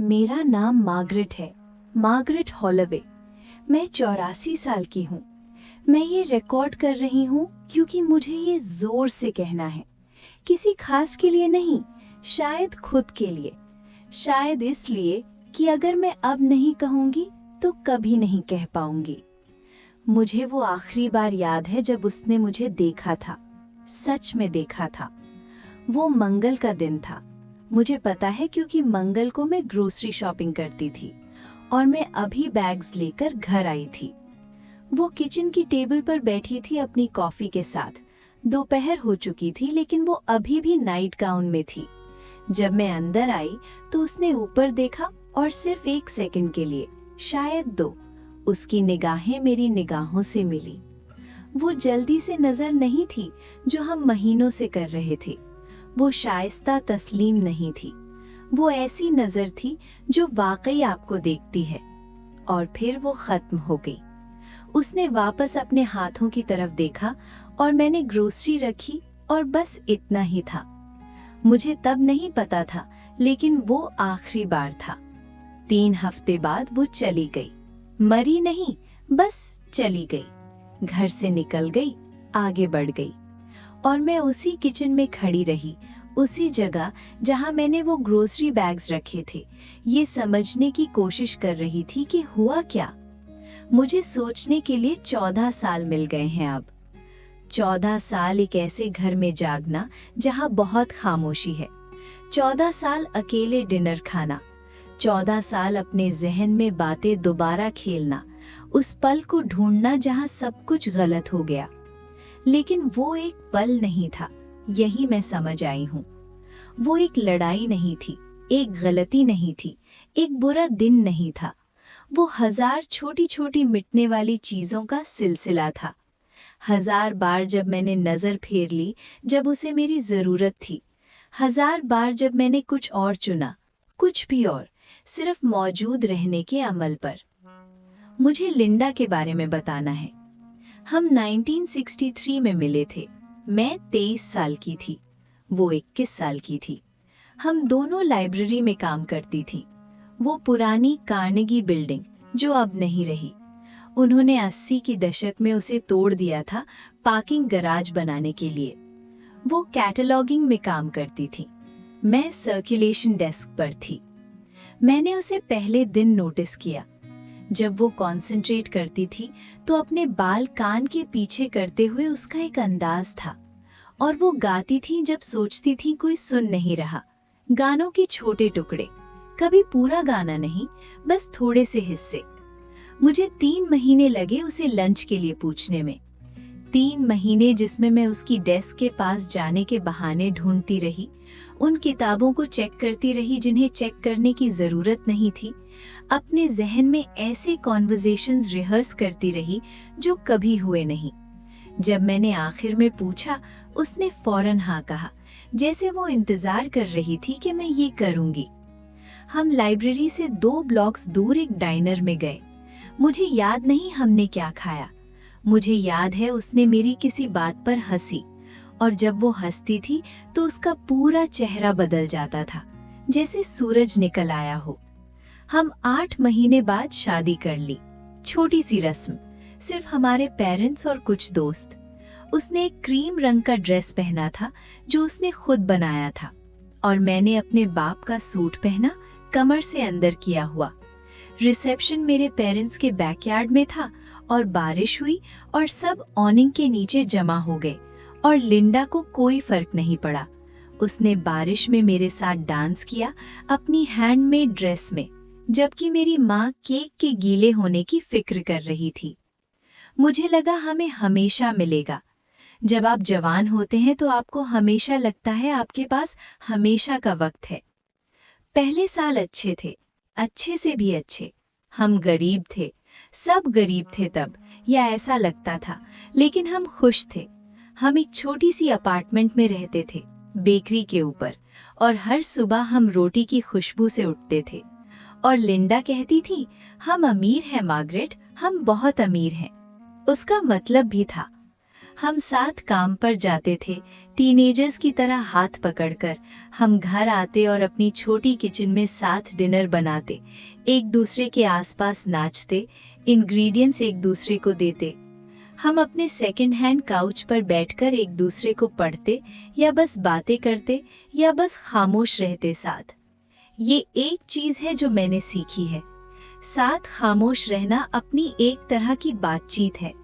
मेरा नाम मार्गरेट है, मार्गरेट हॉलोवे। मैं 84 साल की हूँ। मैं ये रिकॉर्ड कर रही हूँ क्योंकि मुझे ये जोर से कहना है, किसी खास के लिए नहीं, शायद खुद के लिए। शायद इसलिए कि अगर मैं अब नहीं कहूँगी तो कभी नहीं कह पाऊंगी। मुझे वो आखिरी बार याद है जब उसने मुझे देखा था, सच में देखा था। वो मंगल का दिन था। मुझे पता है क्योंकि मंगल को मैं ग्रोसरी शॉपिंग करती थी और मैं अभी बैग्स लेकर घर आई थी। वो किचन की टेबल पर बैठी थी अपनी कॉफी के साथ। दोपहर हो चुकी थी लेकिन वो अभी भी नाइट गाउन में थी। जब मैं अंदर आई तो उसने ऊपर देखा और सिर्फ 1 सेकंड के लिए, शायद 2, उसकी निगाहें मेरी निगाहों से मिली। वो जल्दी से नजर नहीं थी जो हम महीनों से कर रहे थे। वो शाइस्ता तस्लीम नहीं थी। वो ऐसी नजर थी जो वाकई आपको देखती है। और फिर वो खत्म हो गई। उसने वापस अपने हाथों की तरफ देखा और मैंने ग्रोसरी रखी और बस इतना ही था। मुझे तब नहीं पता था, लेकिन वो आखिरी बार था। 3 हफ्ते बाद वो चली गई। मरी नहीं, बस चली गई। घर से निकल गई, आगे बढ़ गई। और मैं उसी किचन में खड़ी रही, उसी जगह जहां मैंने वो ग्रोसरी बैग्स रखे थे, ये समझने की कोशिश कर रही थी कि हुआ क्या। मुझे सोचने के लिए 14 साल मिल गए हैं अब। 14 साल एक ऐसे घर में जागना जहां बहुत खामोशी है। 14 साल अकेले डिनर खाना। 14 साल अपने जहन में बातें दोबारा खेलना, उस पल को ढूंढना जहां सब कुछ गलत हो गया। लेकिन वो एक पल नहीं था, यही मैं समझ आई हूँ। वो एक लड़ाई नहीं थी, एक गलती नहीं थी, एक बुरा दिन नहीं था। वो 1000 छोटी छोटी मिटने वाली चीजों का सिलसिला था। 1000 बार जब मैंने नजर फेर ली जब उसे मेरी जरूरत थी। 1000 बार जब मैंने कुछ और चुना, कुछ भी और, सिर्फ मौजूद रहने के अमल पर। मुझे लिंडा के बारे में बताना है। हम 1963 में मिले थे। मैं 23 साल की थी, वो 21 साल की थी। हम दोनों लाइब्रेरी में काम करती थी। वो पुरानी कार्नेगी बिल्डिंग जो अब नहीं रही। उन्होंने 80 की दशक में उसे तोड़ दिया था पार्किंग गराज बनाने के लिए। वो कैटलॉगिंग में काम करती थी, मैं सर्कुलेशन डेस्क पर थी। मैंने उसे पहले दिन नोटिस किया। जब वो कंसंट्रेट करती थी तो अपने बाल कान के पीछे करते हुए उसका एक अंदाज था। और वो गाती थी जब सोचती थी कोई सुन नहीं रहा। गानों के छोटे टुकड़े, कभी पूरा गाना नहीं, बस थोड़े से हिस्से। मुझे 3 महीने लगे उसे लंच के लिए पूछने में। 3 महीने जिसमें मैं उसकी डेस्क के पास जाने के बहाने ढूंढती रही, उन किताबों को चेक करती रही जिन्हें चेक करने की जरूरत नहीं थी। अपने जहन में ऐसे कॉन्वर्सेशंस रिहर्स करती रही जो कभी हुए नहीं। जब मैंने आखिर में पूछा, उसने फौरन हाँ कहा, जैसे वो इंतजार कर रही थी कि मैं ये करूंगी। हम लाइब्रेरी से 2 ब्लॉक्स दूर एक डाइनर में गए। मुझे याद नहीं हमने क्या खाया। मुझे याद है उसने मेरी किसी बात पर हंसी, और जब वो हंसती थी तो उसका पूरा चेहरा बदल जाता था, जैसे सूरज निकल आया हो। हम 8 महीने बाद शादी कर ली। छोटी सी रस्म, सिर्फ हमारे पेरेंट्स और कुछ दोस्त। उसने एक क्रीम रंग का ड्रेस पहना था जो उसने खुद बनाया था, और मैंने अपने बाप का सूट पहना, कमर से अंदर किया हुआ। रिसेप्शन मेरे पेरेंट्स के बैकयार्ड में था और बारिश हुई और सब ऑनिंग के नीचे जमा हो गए, और लिंडा को कोई फर्क नहीं पड़ा। उसने बारिश में मेरे साथ डांस किया अपनी हैंडमेड ड्रेस में, जबकि मेरी माँ केक के गीले होने की फिक्र कर रही थी। मुझे लगा हमें हमेशा मिलेगा। जब आप जवान होते हैं तो आपको हमेशा लगता है आपके पास हमेशा का वक्त है। पहले साल अच्छे थे, अच्छे से भी अच्छे। हम गरीब थे, सब गरीब थे तब, या ऐसा लगता था, लेकिन हम खुश थे। हम एक छोटी सी अपार्टमेंट में रहते थे, बेकरी के ऊपर, और हर सुबह हम रोटी की खुशबू से उठते थे। और लिंडा कहती थी, हम अमीर हैं मार्गरेट, हम बहुत अमीर हैं। उसका मतलब भी था। हम साथ काम पर जाते थे, टीनेजर्स की तरह हाथ पकड़कर। हम घर आते और अपनी छोटी किचन में साथ डिनर बनाते, एक दूसरे के आसपास नाचते, इंग्रेडिएंट्स एक दूसरे को देते। हम अपने सेकंड हैंड काउच पर बैठकर एक दूसरे को पढ़ते या बस बातें करते या बस खामोश रहते साथ। ये एक चीज है जो मैंने सीखी है, साथ खामोश रहना अपनी एक तरह की बातचीत है।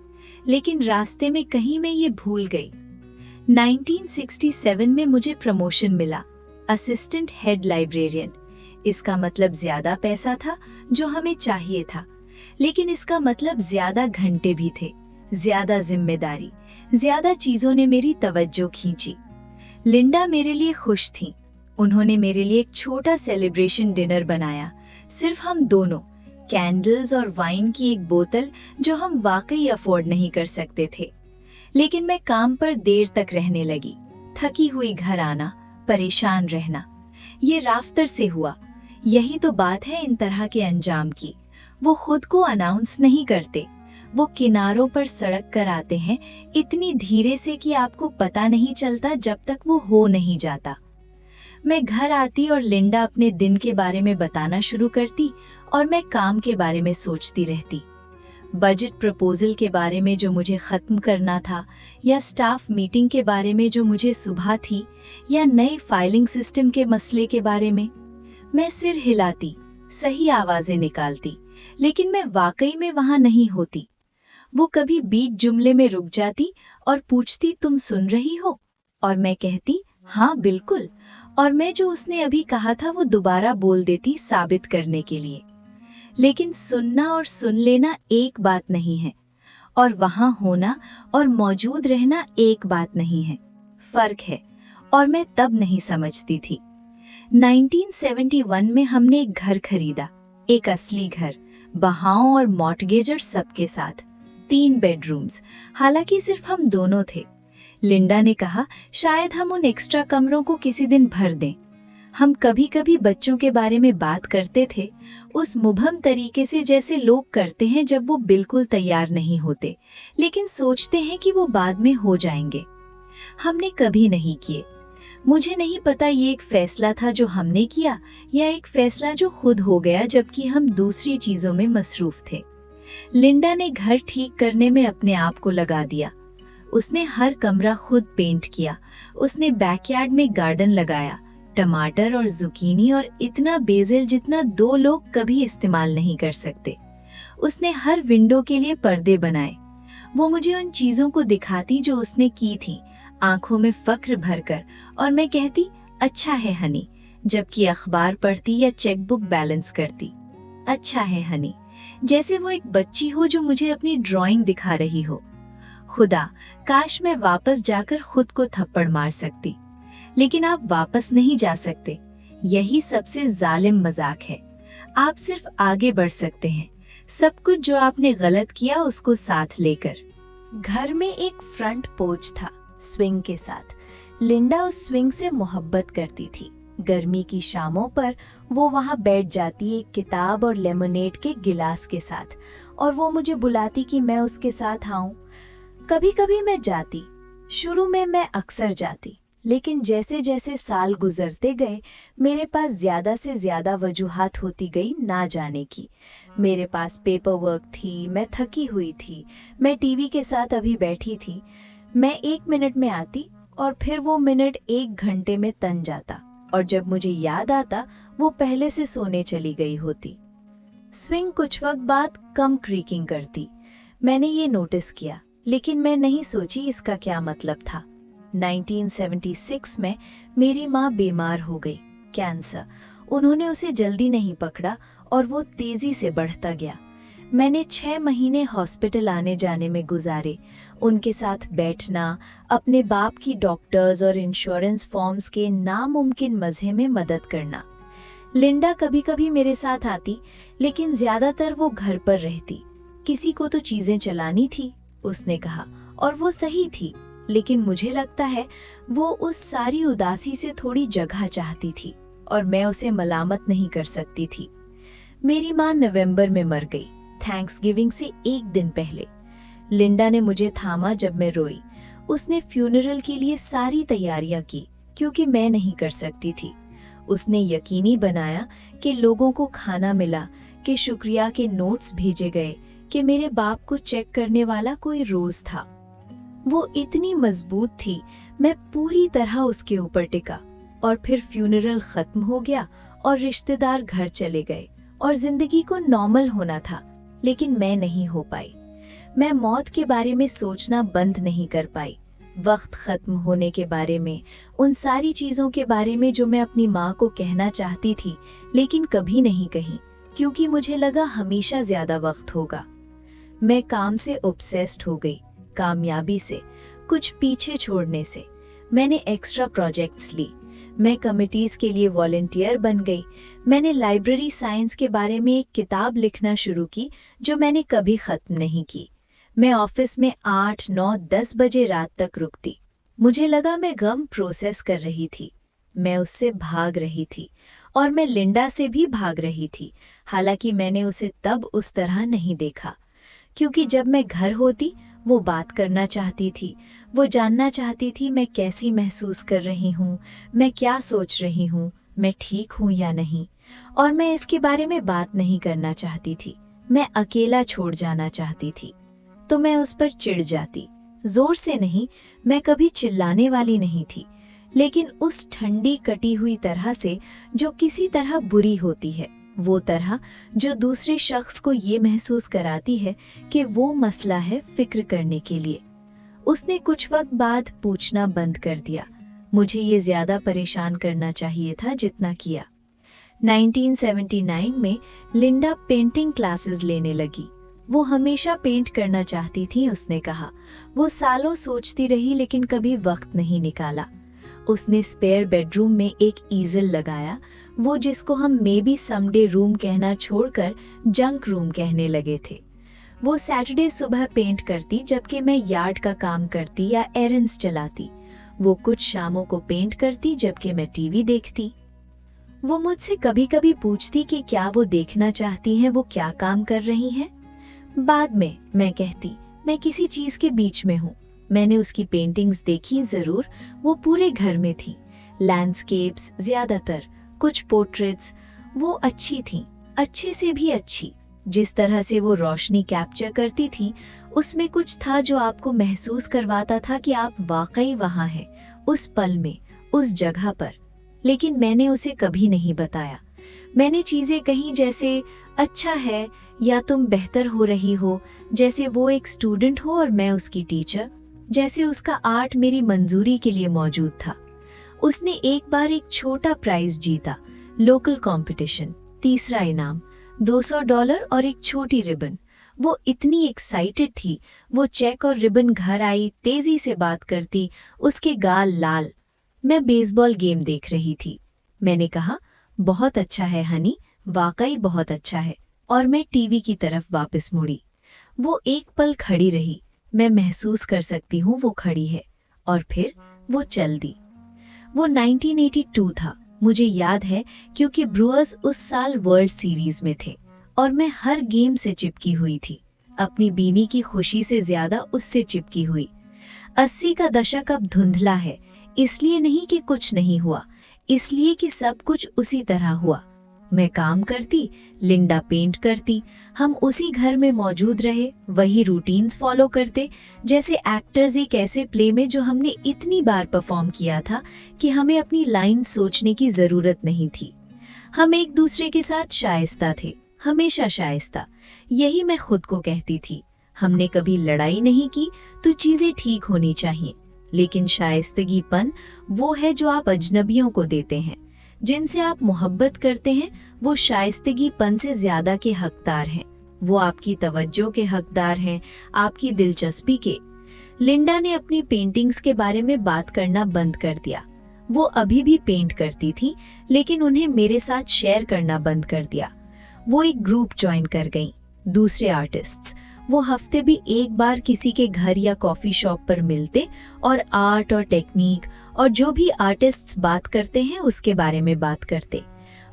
लेकिन रास्ते में कहीं मैं ये भूल गई। 1967 में मुझे प्रमोशन मिला, असिस्टेंट हेड लाइब्रेरियन। इसका मतलब ज्यादा पैसा था जो हमें चाहिए था, लेकिन इसका मतलब ज्यादा घंटे भी थे, ज्यादा जिम्मेदारी, ज्यादा चीजों ने मेरी तवज्जो खींची। लिंडा मेरे लिए खुश थी। उन्होंने मेरे लिए एक छोटा सेलिब्रेशन डिनर बनाया, सिर्फ हम दोनों, कैंडल्स और वाइन की एक बोतल जो हम वाकई अफोर्ड नहीं कर सकते थे। लेकिन मैं काम पर देर तक रहने लगी, थकी हुई घर आना, परेशान रहना। ये राफ्टर से हुआ। यही तो बात है इन तरह के अंजाम की। वो खुद को अनाउंस नहीं करते, वो किनारों पर सड़क कर आते हैं, इतनी धीरे से कि आपको पता नहीं चलता जब तक वो हो नहीं जाता। मैं घर आती और लिंडा अपने दिन के बारे में बताना शुरू करती और मैं काम के बारे में सोचती रहती। बजट प्रपोजल के बारे में जो मुझे खत्म करना था, या स्टाफ मीटिंग के बारे में जो मुझे सुबह थी, या नए फाइलिंग सिस्टम के मसले के बारे में। मैं सिर हिलाती, सही आवाजें निकालती, लेकिन मैं वाकई में वहां नहीं होती। वो कभी बीच जुमले में रुक जाती और पूछती, तुम सुन रही हो? और मैं कहती, हाँ बिल्कुल। और मैं जो उसने अभी कहा था वो दोबारा बोल देती, साबित करने के लिए। लेकिन सुनना और सुन लेना एक बात नहीं है, और वहां होना और मौजूद रहना एक बात नहीं है, फर्क है। और मैं तब नहीं समझती थी। 1971 में हमने एक घर खरीदा, एक असली घर, बहाओं और मॉर्टगेज और सबके साथ, 3 बेडरूम्स। हालांकि सिर्फ हम दोनों थे। लिंडा ने कहा, शायद हम उन एक्स्ट्रा कमरों को किसी दिन भर दें। हम कभी कभी बच्चों के बारे में बात करते थे, उस मुबहम तरीके से जैसे लोग करते हैं जब वो बिल्कुल तैयार नहीं होते, लेकिन सोचते हैं कि वो बाद में हो जाएंगे। हमने कभी नहीं किए। मुझे नहीं पता ये एक फैसला था जो हमने किया, या एक फैसला जो खुद हो गया जबकि हम दूसरी चीजों में मसरूफ थे। लिंडा ने घर ठीक करने में अपने आप को लगा दिया। उसने हर कमरा खुद पेंट किया। उसने बैकयार्ड में गार्डन लगाया, टमाटर और जुकीनी और इतना बेसिल जितना 2 लोग कभी इस्तेमाल नहीं कर सकते। उसने हर विंडो के लिए पर्दे बनाए। वो मुझे उन चीजों को दिखाती जो उसने की थी, आंखों में फख्र भरकर, और मैं कहती, अच्छा है हनी, जबकि अखबार पढ़ती या चेकबुक बैलेंस करती। अच्छा है हनी, जैसे वो एक बच्ची हो जो मुझे अपनी ड्राइंग दिखा रही हो। खुदा, काश मैं वापस जाकर खुद को थप्पड़ मार सकती, लेकिन आप वापस नहीं जा सकते। यही सबसे जालिम मजाक है। आप सिर्फ आगे बढ़ सकते हैं, सब कुछ जो आपने गलत किया उसको साथ लेकर। घर में एक फ्रंट पोर्च था, स्विंग के साथ। लिंडा उस स्विंग से मोहब्बत करती थी। गर्मी की शामों पर वो वहाँ बैठ जाती, एक किताब और लेमोनेड के गिलास के साथ, और वो मुझे बुलाती कि मैं उसके साथ आऊं। कभी कभी मैं जाती। शुरू में मैं अक्सर जाती, लेकिन जैसे जैसे साल गुजरते गए मेरे पास ज्यादा से ज्यादा वजूहात होती गई ना जाने की। मेरे पास पेपर वर्क थी, मैं थकी हुई थी, मैं टीवी के साथ अभी बैठी थी। मैं 1 मिनट में आती और फिर वो मिनट 1 घंटे में तन जाता, और जब मुझे याद आता वो पहले से सोने चली गई होती। स्विंग कुछ वक्त बाद कम क्रीकिंग करती। मैंने ये नोटिस किया, लेकिन मैं नहीं सोची इसका क्या मतलब था। 1976 में मेरी माँ बीमार हो गई, कैंसर। उन्होंने उसे जल्दी नहीं पकड़ा और वो तेजी से बढ़ता गया। मैंने 6 महीने हॉस्पिटल आने जाने में गुजारे, उनके साथ बैठना, अपने बाप की डॉक्टर्स और इंश्योरेंस फॉर्म्स के नामुमकिन मज़े में मदद करना। लिंडा कभी कभी मेरे साथ आती, लेकिन ज्यादातर वो घर पर रहती। किसी को तो चीजें चलानी थी, उसने कहा, और वो सही थी, लेकिन मुझे लगता है वो उस सारी उदासी से थोड़ी जगह चाहती थी, और मैं उसे मलामत नहीं कर सकती थी। मेरी माँ नवंबर में मर गई, थैंक्सगिविंग से 1 दिन पहले। लिंडा ने मुझे थामा जब मैं रोई। उसने फ्यूनरल के लिए सारी तैयारियां की क्योंकि मैं नहीं कर सकती थी। उसने यकीनी बनाया कि लोगों को खाना मिला, कि शुक्रिया के नोट्स भेजे गए, कि मेरे बाप को चेक करने वाला कोई रोज था। वो इतनी मजबूत थी, मैं पूरी तरह उसके ऊपर टिका। और फिर फ्यूनरल खत्म हो गया और रिश्तेदार घर चले गए और जिंदगी को नॉर्मल होना था, लेकिन मैं नहीं हो पाई। मैं मौत के बारे में सोचना बंद नहीं कर पाई, वक्त खत्म होने के बारे में, उन सारी चीजों के बारे में जो मैं अपनी माँ को कहना चाहती थी लेकिन कभी नहीं कही, क्योंकि मुझे लगा हमेशा ज्यादा वक्त होगा। मैं काम से ऑब्सेस्ड हो गई, कामयाबी से, कुछ पीछे छोड़ने से। मैंने एक्स्ट्रा प्रोजेक्ट्स ली, मैं कमिटीज के लिए वॉलंटियर बन गई। मैंने लाइब्रेरी साइंस के बारे में एक किताब लिखना शुरू की जो मैंने कभी खत्म नहीं की। मैं ऑफिस में 8, 9, 10 बजे रात तक रुकती। मुझे लगा मैं गम प्रोसेस कर रही थी, मैं उससे भाग रही थी, और मैं लिंडा से भी भाग रही थी। हालांकि मैंने उसे तब उस तरह नहीं देखा, क्योंकि जब मैं घर होती वो बात करना चाहती थी, वो जानना चाहती थी मैं कैसी महसूस कर रही हूँ, मैं क्या सोच रही हूँ, मैं ठीक हूँ या नहीं। और मैं इसके बारे में बात नहीं करना चाहती थी, मैं अकेला छोड़ जाना चाहती थी। तो मैं उस पर चिढ़ जाती, जोर से नहीं, मैं कभी चिल्लाने वाली नहीं थी, लेकिन उस ठंडी कटी हुई तरह से जो किसी तरह बुरी होती है, वो तरह जो दूसरे शख्स को ये महसूस कराती है कि वो मसला है फिक्र करने के लिए। उसने कुछ वक्त बाद पूछना बंद कर दिया। मुझे ये ज्यादा परेशान करना चाहिए था जितना किया। 1979 में लिंडा पेंटिंग क्लासेस लेने लगी। वो हमेशा पेंट करना चाहती थी, उसने कहा। वो सालों सोचती रही लेकिन कभी वक्त नहीं निकाला। उसने स्पेयर बेडरूम में एक ईजल लगाया, वो जिसको हम मे बी समडे रूम कहना छोड़कर जंक रूम कहने लगे थे। वो सैटरडे सुबह पेंट करती जबकि मैं यार्ड का काम करती या एरंड्स चलाती। वो कुछ शामों को पेंट करती जबकि मैं टीवी देखती। वो मुझसे कभी कभी पूछती कि क्या वो देखना चाहती हैं वो क्या काम कर रही हैं। बाद में मैं कहती मैं किसी चीज के बीच में हूँ। मैंने उसकी पेंटिंग्स देखी जरूर, वो पूरे घर में थी, लैंडस्केप्स ज्यादातर, कुछ पोर्ट्रेट्स। वो अच्छी थी, अच्छे से भी अच्छी। जिस तरह से वो रोशनी कैप्चर करती थी उसमें कुछ था जो आपको महसूस करवाता था कि आप वाकई वहाँ हैं, उस पल में, उस जगह पर। लेकिन मैंने उसे कभी नहीं बताया। मैंने चीजें कही जैसे अच्छा है या तुम बेहतर हो रही हो, जैसे वो एक स्टूडेंट हो और मैं उसकी टीचर, जैसे उसका आर्ट मेरी मंजूरी के लिए मौजूद था। उसने एक बार एक छोटा प्राइज जीता, लोकल कंपटीशन, तीसरा इनाम $200 और एक छोटी रिबन। वो इतनी एक्साइटेड थी, वो चेक और रिबन घर आई, तेजी से बात करती, उसके गाल लाल। मैं बेसबॉल गेम देख रही थी। मैंने कहा बहुत अच्छा है हनी, वाकई बहुत अच्छा है, और मैं टीवी की तरफ वापस मुड़ी। वो एक पल खड़ी रही, मैं महसूस कर सकती हूँ वो खड़ी है, और फिर वो चल दी। वो 1982 था, मुझे याद है क्योंकि ब्रूअर्स उस साल वर्ल्ड सीरीज में थे और मैं हर गेम से चिपकी हुई थी, अपनी बीनी की खुशी से ज्यादा उससे चिपकी हुई। 80 का दशक अब धुंधला है, इसलिए नहीं कि कुछ नहीं हुआ, इसलिए कि सब कुछ उसी तरह हुआ। मैं काम करती, लिंडा पेंट करती, हम उसी घर में मौजूद रहे, वही रूटीन्स फॉलो करते, जैसे एक्टर्स एक ऐसे प्ले में जो हमने इतनी बार परफॉर्म किया था कि हमें अपनी लाइन सोचने की जरूरत नहीं थी। हम एक दूसरे के साथ शाइस्ता थे, हमेशा शाइस्ता, यही मैं खुद को कहती थी। हमने कभी लड़ाई नहीं की तो चीजें ठीक होनी चाहिए, लेकिन शाइस्तगीपन वो है जो आप अजनबियों को देते हैं। जिनसे आप मोहब्बत करते हैं वो शाइस्तगीपन से ज्यादा के हकदार हैं, वो आपकी तवज्जो के हकदार हैं, आपकी दिलचस्पी के। लिंडा ने अपनी पेंटिंग्स के बारे में बात करना बंद कर दिया। वो अभी भी पेंट करती थी, लेकिन उन्हें मेरे साथ शेयर करना बंद कर दिया। वो एक ग्रुप ज्वाइन कर गई, दूसरे आर्टिस्ट्स। वो हफ्ते भी एक बार किसी के घर या कॉफी शॉप पर मिलते और आर्ट और टेक्निक और जो भी आर्टिस्ट्स बात करते हैं उसके बारे में बात करते।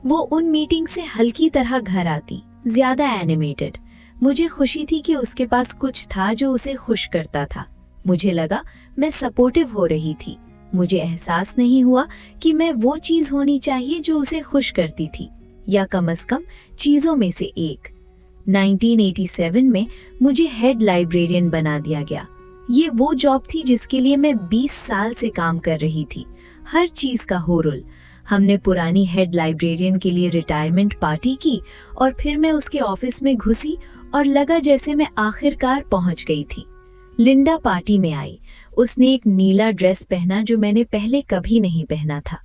वो उन मीटिंग से हल्की तरह घर आती, ज्यादा एनिमेटेड। मुझे खुशी थी कि उसके पास कुछ था जो उसे खुश करता था, मुझे लगा मैं सपोर्टिव हो रही थी। मुझे एहसास नहीं हुआ कि मैं वो चीज होनी चाहिए जो उसे खुश करती थी, या कम से कम चीजों में से एक। 1987 में मुझे हेड लाइब्रेरियन बना दिया गया। ये वो जॉब थी जिसके लिए मैं 20 साल से काम कर रही थी, हर चीज का होरुल। हमने पुरानी हेड लाइब्रेरियन के लिए रिटायरमेंट पार्टी की और फिर मैं उसके ऑफिस में घुसी और लगा जैसे मैं आखिरकार पहुंच गई थी। लिंडा पार्टी में आई। उसने एक नीला ड्रेस पहना जो मैंने पहले कभी नहीं पहना था,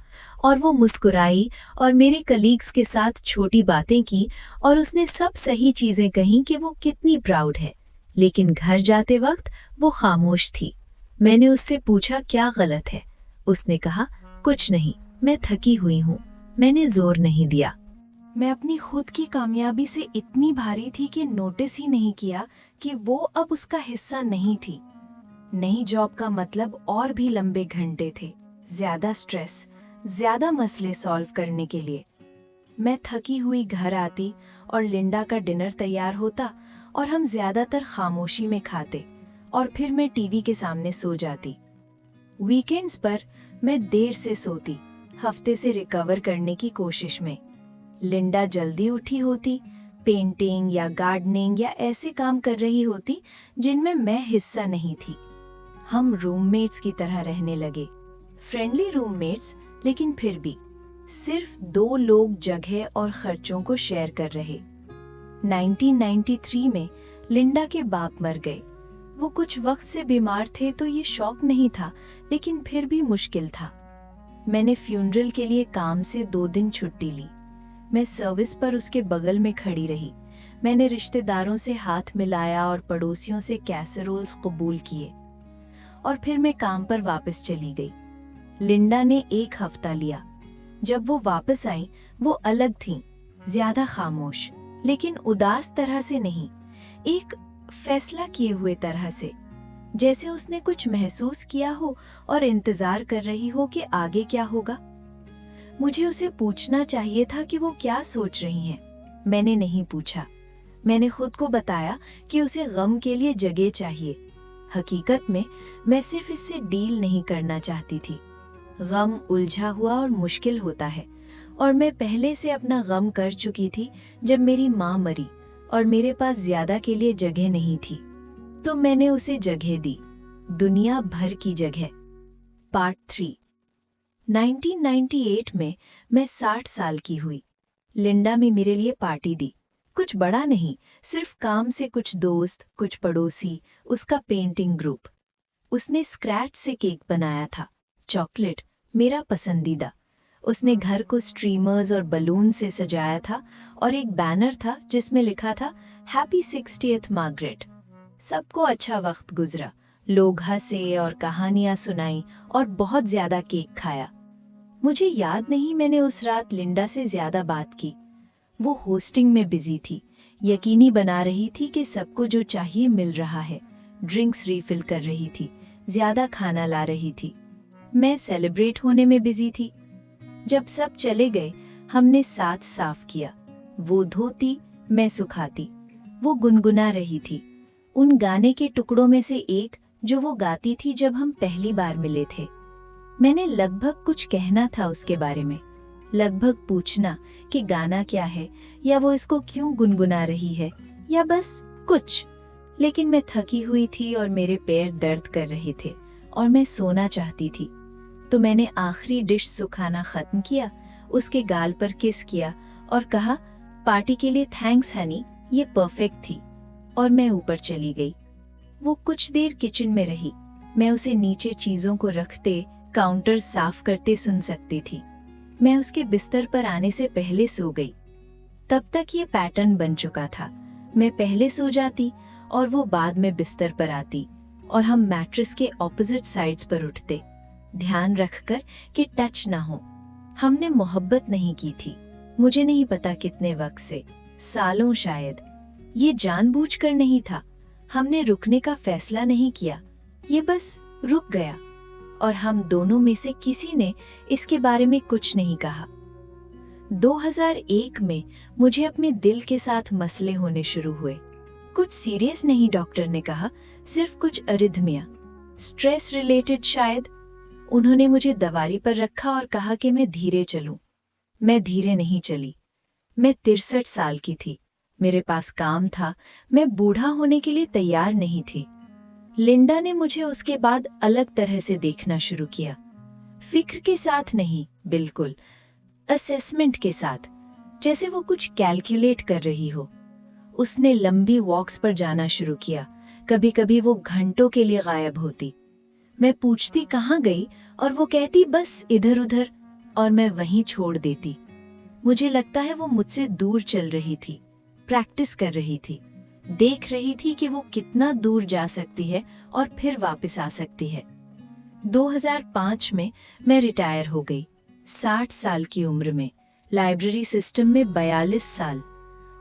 और वो मुस्कुराई और मेरे कलीग्स के साथ छोटी बातें की, और उसने सब सही चीजें कहीं कि वो कितनी प्राउड है। लेकिन घर जाते वक्त वो खामोश थी। मैंने उससे पूछा क्या गलत है। उसने कहा कुछ नहीं, मैं थकी हुई हूँ। मैंने जोर नहीं दिया। मैं अपनी खुद की कामयाबी से इतनी भारी थी कि नोटिस ही नहीं किया कि वो अब उसका हिस्सा नहीं थी। नई जॉब का मतलब और भी लंबे घंटे थे, ज्यादा स्ट्रेस, ज्यादा मसले सॉल्व करने के लिए। मैं थकी हुई घर आती और लिंडा का डिनर तैयार होता और हम ज्यादातर खामोशी में खाते, और फिर मैं टीवी के सामने सो जाती। वीकेंड्स पर मैं देर से सोती, हफ्ते से रिकवर करने की कोशिश में। लिंडा जल्दी उठी होती, पेंटिंग या गार्डनिंग या ऐसे काम कर रही होती जिनमें मैं हिस्सा नहीं थी। हम रूममेट्स की तरह रहने लगे, फ्रेंडली रूममेट्स, लेकिन फिर भी सिर्फ 2 लोग जगह और खर्चों को शेयर कर रहे। 1993 में लिंडा के बाप मर गए। वो कुछ वक्त से बीमार थे तो ये शौक नहीं था, लेकिन फिर भी मुश्किल था। मैंने फ्यूनरल के लिए काम से 2 दिन छुट्टी ली। मैं सर्विस पर उसके बगल में खड़ी रही। मैंने रिश्तेदारों से हाथ मिलाया और पड़ोसियों से कैसरोल्स कबूल किए, और फिर मैं काम पर वापस चली गई। लिंडा ने 1 हफ्ता लिया। जब वो वापस आई, वो अलग थीं, ज्यादा खामोश, लेकिन उदास तरह से नहीं, एक फैसला किए हुए तरह से, जैसे उसने कुछ महसूस किया हो और इंतजार कर रही हो कि आगे क्या होगा। मुझे उसे पूछना चाहिए था कि वो क्या सोच रही हैं। मैंने नहीं पूछा। मैंने खुद को बताया कि उसे गम के लिए जगह चाहिए। हकीकत में मैं सिर्फ इससे डील नहीं करना चाहती थी। गम उलझा हुआ और मुश्किल होता है, और मैं पहले से अपना गम कर चुकी थी जब मेरी माँ मरी और मेरे पास ज्यादा के लिए जगह नहीं थी। तो मैंने उसे जगह दी, दुनिया भर की जगह। पार्ट 3। 1998 में मैं 60 साल की हुई। लिंडा में मेरे लिए पार्टी दी। कुछ बड़ा नहीं, सिर्फ काम से कुछ दोस्त, कुछ पड़ोसी, उसका पेंटिंग ग्रुप। उसने स्क्रैच से केक बनाया था, चॉकलेट, मेरा पसंदीदा। उसने घर को स्ट्रीमर्स और बलून से सजाया था, और एक बैनर था जिसमें लिखा था हैप्पी 60th मार्गरेट। सबको अच्छा वक्त गुजरा, लोग हंसे और कहानियां सुनाई और बहुत ज्यादा केक खाया। मुझे याद नहीं मैंने उस रात लिंडा से ज्यादा बात की। वो होस्टिंग में बिजी थी, यकीनी बना रही थी कि सबको जो चाहिए मिल रहा है। ड्रिंक्स रिफिल कर रही थी, ज्यादा खाना ला रही थी। मैं सेलिब्रेट होने में बिजी थी। जब सब चले गए, हमने साथ साफ किया। वो धोती, मैं सुखाती। वो गुनगुना रही थी उन गाने के टुकड़ों में से एक जो वो गाती थी जब हम पहली बार मिले थे। मैंने लगभग कुछ कहना था उसके बारे में, लगभग पूछना कि गाना क्या है, या वो इसको क्यों गुनगुना रही है, या बस कुछ। लेकिन मैं थकी हुई थी और मेरे पैर दर्द कर रहे थे और मैं सोना चाहती थी। तो मैंने आखिरी डिश सुखाना खत्म किया, उसके गाल पर किस किया और कहा, पार्टी के लिए थैंक्स हनी, ये परफेक्ट थी। और मैं ऊपर चली गई। वो कुछ देर किचन में रही। मैं उसे नीचे चीजों को रखते, काउंटर साफ करते सुन सकती थी। मैं उसके बिस्तर पर आने से पहले सो गई। तब तक ये पैटर्न बन चुका था। मैं पहले सो जाती और वो बाद में बिस्तर पर आती, और हम मैट्रेस के ऑपोजिट साइड्स पर उठते, ध्यान रखकर कि टच ना हो। हमने मोहब्बत नहीं की थी, मुझे नहीं पता कितने वक्त से, सालों शायद। ये जानबूझकर नहीं था। हमने रुकने का फैसला नहीं किया, ये बस रुक गया, और हम दोनों में से किसी ने इसके बारे में कुछ नहीं कहा। 2001 में मुझे अपने दिल के साथ मसले होने शुरू हुए। कुछ सीरियस नहीं, डॉक्टर ने कहा, सिर्फ कुछ अरिथमिया। स्ट्रेस रिलेटेड शायद। उन्होंने मुझे दवारी पर रखा और कहा कि मैं धीरे चलूं। मैं धीरे नहीं चली। मैं 63 साल की थी। मेरे पास काम था। मैं बूढ़ा होने के लिए तैयार नहीं थी। लिंडा ने मुझे उसके बाद अलग तरह से देखना शुरू किया। फिक्र के साथ नहीं, बिल्कुल असेसमेंट के साथ, जैसे वो कुछ कैलकुलेट कर रही हो। उसने लंबी वॉक्स पर जाना शुरू किया। कभी कभी वो घंटों के लिए गायब होती। मैं पूछती कहाँ गई और वो कहती बस इधर उधर, और मैं वहीं छोड़ देती। मुझे लगता है वो मुझसे दूर चल रही थी, प्रैक्टिस कर रही थी, देख रही थी कि वो कितना दूर जा सकती है और फिर वापस आ सकती है। 2005 में मैं रिटायर हो गई, 60 साल की उम्र में, लाइब्रेरी सिस्टम में 42 साल।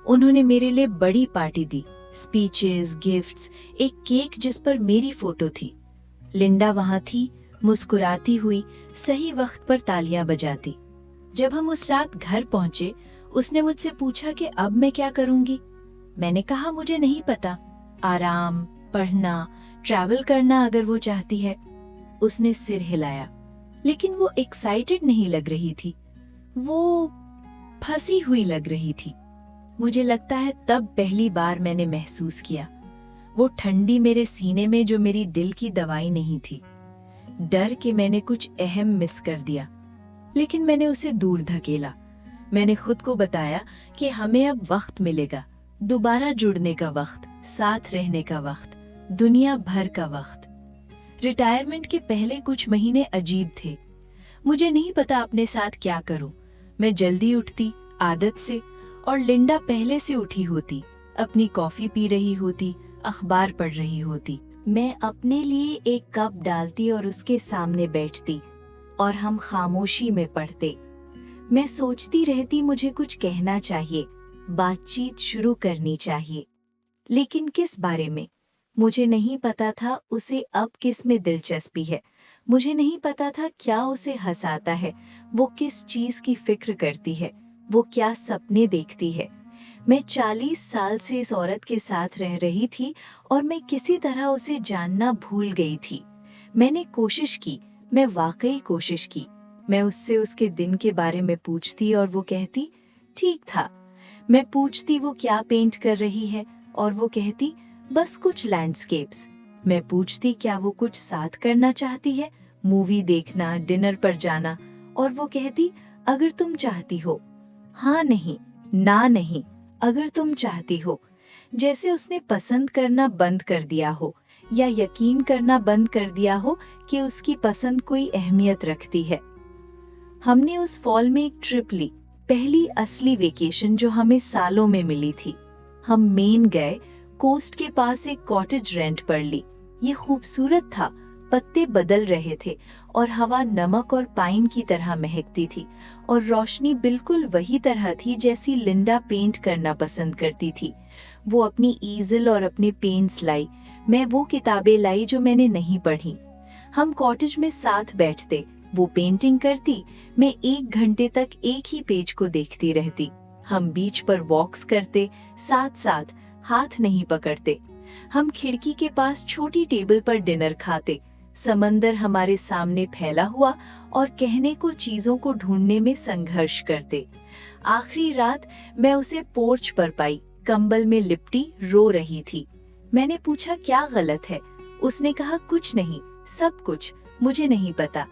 उन्होंने मेरे लिए बड़ी पार्टी दी, स्पीचेस, गिफ्ट्स, एक केक जिस पर मेरी फोटो थी। लिंडा वहां थी, मुस्कुराती हुई, सही वक्त पर तालियां बजाती। जब हम उस रात घर पहुंचे, उसने मुझसे पूछा कि अब मैं क्या करूंगी। मैंने कहा मुझे नहीं पता, आराम, पढ़ना, ट्रैवल करना अगर वो चाहती है। उसने सिर हिलाया, लेकिन वो एक्साइटेड नहीं लग रही थी, वो फंसी हुई लग रही थी। मुझे लगता है तब पहली बार मैंने महसूस किया वो ठंडी मेरे सीने में जो मेरी दिल की दवाई नहीं थी। डर कि मैंने कुछ अहम मिस कर दिया, लेकिन मैंने उसे दूर धकेला। मैंने खुद को बताया कि हमें अब वक्त मिलेगा, दोबारा जुड़ने का वक्त, साथ रहने का वक्त, दुनिया भर का वक्त। रिटायरमेंट के पहले कुछ महीने अजीब थे। मुझे नहीं पता अपने साथ क्या करूं। मैं जल्दी उठती, आदत से, और लिंडा पहले से उठी होती, अपनी कॉफी पी रही होती, अखबार पढ़ रही होती। मैं अपने लिए एक कप डालती और उसके सामने बैठती, और हम खामोशी में पढ़ते। मैं सोचती रहती मुझे कुछ कहना चाहिए, बातचीत शुरू करनी चाहिए, लेकिन किस बारे में? मुझे नहीं पता था उसे अब किस में दिलचस्पी है। मुझे नहीं पता था क्या उसे हंसाता है, वो किस चीज की फिक्र करती है, वो क्या सपने देखती है। मैं 40 साल से इस औरत के साथ रह रही थी और मैं किसी तरह उसे जानना भूल गई थी। मैंने कोशिश की, मैं वाकई कोशिश की। मैं उससे उसके दिन के बारे में पूछती और वो कहती ठीक था। मैं पूछती वो क्या पेंट कर रही है और वो कहती बस कुछ लैंडस्केप्स। मैं पूछती क्या वो कुछ साथ करना चाहती है, मूवी देखना, डिनर पर जाना, और वो कहती अगर तुम चाहती हो। हाँ नहीं, ना नहीं, अगर तुम चाहती हो। जैसे उसने पसंद करना बंद कर दिया हो, या यकीन करना बंद कर दिया हो कि उसकी पसंद कोई अहमियत रखती है। हमने उस फॉल में एक ट्रिप ली, पहली असली वेकेशन जो हमें सालों में मिली थी। हम मेन गए, कोस्ट के पास एक कॉटेज रेंट पर ली। ये खूबसूरत था, पत्ते बदल रहे थे और हवा नमक और पाइन की तरह महकती थी, और रोशनी बिल्कुल वही तरह थी जैसी लिंडा पेंट करना पसंद करती थी। वो अपनी ईजल और अपने पेंट्स लाई, मैं वो किताबें लाई जो मैंने नहीं पढ़ी। हम कॉटेज में साथ बैठते, वो पेंटिंग करती, मैं 1 घंटे तक एक ही पेज को देखती रहती। हम बीच पर वॉक्स करते, साथ साथ, हाथ नहीं पकड़ते। हम खिड़की के पास छोटी टेबल पर डिनर खाते, समंदर हमारे सामने फैला हुआ, और कहने को चीजों को ढूंढने में संघर्ष करते। आखिरी रात मैं उसे पोर्च पर पाई, कंबल में लिपटी रो रही थी। मैंने पूछा क्या गलत है? उसने कहा कुछ नहीं, सब कुछ, मुझे नहीं पता।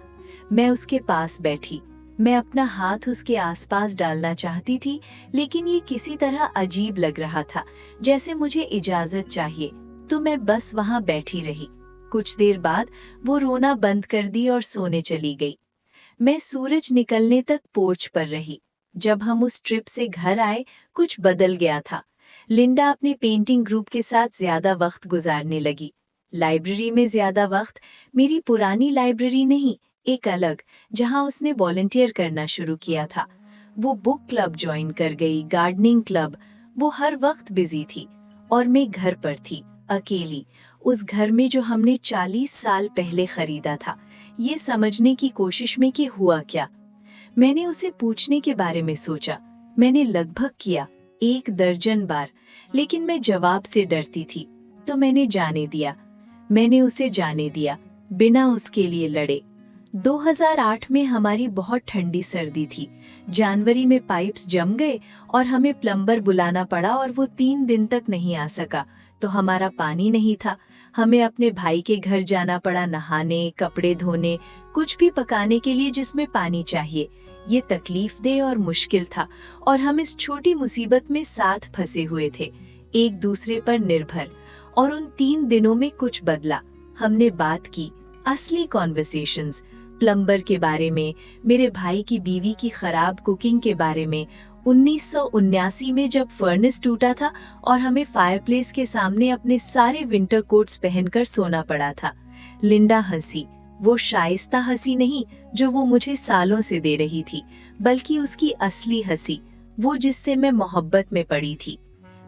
मैं उसके पास बैठी, मैं अपना हाथ उसके आसपास डालना चाहती थी, लेकिन ये किसी तरह अजीब लग रहा था, जैसे मुझे इजाजत चाहिए, तो मैं बस वहां बैठी रही। कुछ देर बाद वो रोना बंद कर दी और सोने चली गई। मैं सूरज निकलने तक पोर्च पर रही। जब हम उस ट्रिप से घर आए, कुछ बदल गया था। लिंडा अपने पेंटिंग ग्रुप के साथ ज्यादा वक्त गुजारने लगी। लाइब्रेरी में ज्यादा वक्त, मेरी पुरानी लाइब्रेरी नहीं, एक अलग, जहां उसने वॉलंटियर करना शुरू किया था। वो बुक क्लब ज्वाइन कर गई, गार्डनिंग क्लब। वो हर वक्त बिजी थी, और मैं घर पर थी, अकेली, उस घर में जो हमने 40 साल पहले खरीदा था, ये समझने की कोशिश में कि हुआ क्या। मैंने उसे पूछने के बारे में सोचा, मैंने लगभग किया 1 दर्जन बार, लेकिन मैं जवाब से डरती थी, तो मैंने जाने दिया। मैंने उसे जाने दिया। बिना उसके लिए लड़े। 2008 में हमारी बहुत ठंडी सर्दी थी। जनवरी में पाइप्स जम गए और हमें प्लम्बर बुलाना पड़ा और वो 3 दिन तक नहीं आ सका, तो हमारा पानी नहीं था। हमें अपने भाई के घर जाना पड़ा नहाने, कपड़े धोने, कुछ भी पकाने के लिए जिसमें पानी चाहिए। ये तकलीफदेह और मुश्किल था और हम इस छोटी मुसीबत में साथ फंसे हुए थे, एक दूसरे पर निर्भर। और उन 3 दिनों में कुछ बदला। हमने बात की, असली कॉन्वर्सेशंस, प्लम्बर के बारे में, मेरे भाई की बीवी की खराब कुकिंग के बारे में, 1979 में जब फर्नेस टूटा था और हमें फायरप्लेस के सामने अपने सारे विंटर कोट्स पहनकर सोना पड़ा था। लिंडा हंसी, वो शाइस्ता हंसी नहीं जो वो मुझे सालों से दे रही थी, बल्कि उसकी असली हंसी, वो जिससे मैं मोहब्बत में पड़ी थी।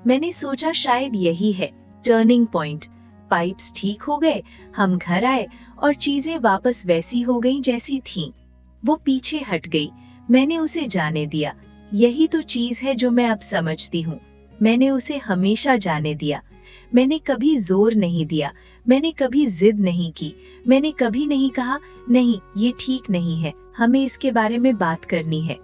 मैंने सोचा शायद यही है टर्निंग पॉइंट। पाइप्स ठीक हो गए, हम घर आए और चीजें वापस वैसी हो गईं जैसी थीं। वो पीछे हट गई, मैंने उसे जाने दिया। यही तो चीज है जो मैं अब समझती हूँ। मैंने उसे हमेशा जाने दिया। मैंने कभी जोर नहीं दिया, मैंने कभी जिद नहीं की, मैंने कभी नहीं कहा नहीं ये ठीक नहीं है, हमें इसके बारे में बात करनी है।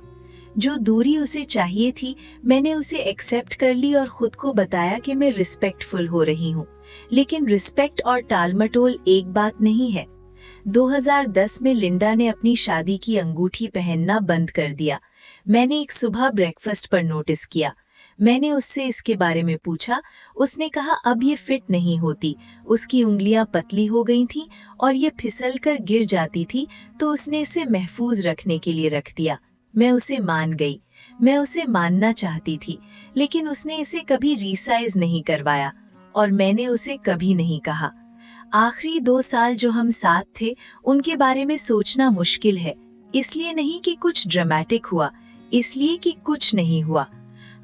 जो दूरी उसे चाहिए थी मैंने उसे एक्सेप्ट कर ली और खुद को बताया कि मैं रिस्पेक्टफुल हो रही हूँ। लेकिन रिस्पेक्ट और टालमटोल एक बात नहीं है। 2010 में लिंडा ने अपनी शादी की अंगूठी पहनना बंद कर दिया। मैंने एक सुबह ब्रेकफास्ट पर नोटिस किया। मैंने उससे इसके बारे में पूछा। उसने कहा अब ये फिट नहीं होती। उसकी उंगलियां पतली हो गई थीं और ये फिसल कर गिर जाती थी, तो उसने इसे महफूज रखने के लिए रख दिया। मैं उसे मान गई। मैं उसे मानना चाहती थी, लेकिन उसने इसे कभी रीसाइज नहीं करवाया और मैंने उसे कभी नहीं कहा। आखिरी 2 साल जो हम साथ थे उनके बारे में सोचना मुश्किल है। इसलिए नहीं कि कुछ ड्रामेटिक हुआ, इसलिए कि कुछ नहीं हुआ।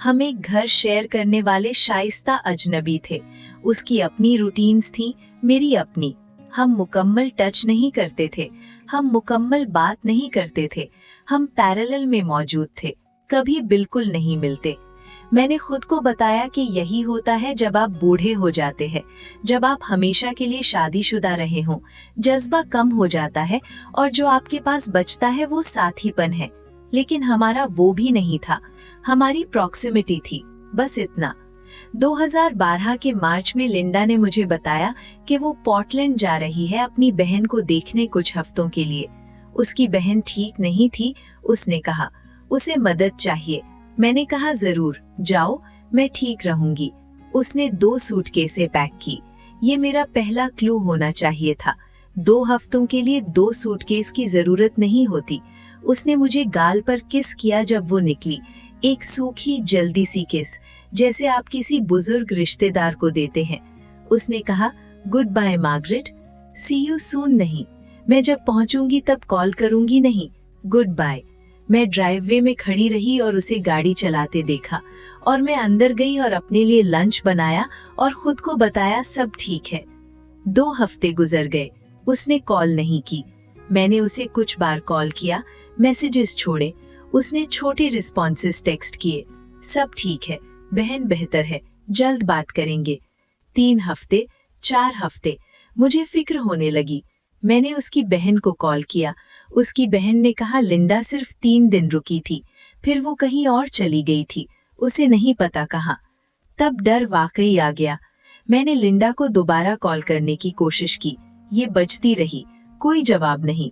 हम एक घर शेयर करने वाले शाइस्ता अजनबी थे। उसकी अपनी रूटीन्स थी, मेरी अपनी। हम मुकम्मल टच नहीं करते थे, हम मुकम्मल बात नहीं करते थे, हम पैरेलल में मौजूद थे, कभी बिल्कुल नहीं मिलते। मैंने खुद को बताया कि यही होता है जब आप बूढ़े हो जाते हैं, जब आप हमेशा के लिए शादीशुदा रहे हों। जज्बा कम हो जाता है और जो आपके पास बचता है वो साथीपन है। लेकिन हमारा वो भी नहीं था, हमारी प्रॉक्सिमिटी थी, बस इतना। 2012 के मार्च में लिंडा ने मुझे बताया कि वो पोर्टलैंड जा रही है अपनी बहन को देखने कुछ हफ्तों के लिए। उसकी बहन ठीक नहीं थी। उसने कहा उसे मदद चाहिए। मैंने कहा जरूर जाओ, मैं ठीक रहूंगी। उसने 2 सूटकेसें पैक की। ये मेरा पहला क्लू होना चाहिए था। 2 हफ्तों के लिए 2 सूटकेस की जरूरत नहीं होती। उसने मुझे गाल पर किस किया जब वो निकली, एक सूखी जल्दी सी किस, जैसे आप किसी बुजुर्ग रिश्तेदार को देते हैं। उसने कहा good bye Margaret, see you soon नहीं, मैं जब पहुंचूंगी तब कॉल करूंगी नहीं, गुड बाय। मैं ड्राइववे में खड़ी रही और उसे गाड़ी चलाते देखा और मैं अंदर गई और अपने लिए लंच बनाया और खुद को बताया सब ठीक है। 2 हफ्ते गुजर गए, उसने कॉल नहीं की। मैंने उसे कुछ बार कॉल किया, मैसेजेस छोड़े, उसने छोटे रिस्पॉन्सेस टेक्स्ट किए, सब ठीक है, बहन बेहतर है, जल्द बात करेंगे। 3 हफ्ते, 4 हफ्ते, मुझे फिक्र होने लगी। मैंने उसकी बहन को कॉल किया। उसकी बहन ने कहा लिंडा सिर्फ 3 दिन रुकी थी, फिर वो कहीं और चली गई थी, उसे नहीं पता कहाँ। तब डर वाकई आ गया। मैंने लिंडा को दोबारा कॉल करने की कोशिश की, ये बजती रही, कोई जवाब नहीं।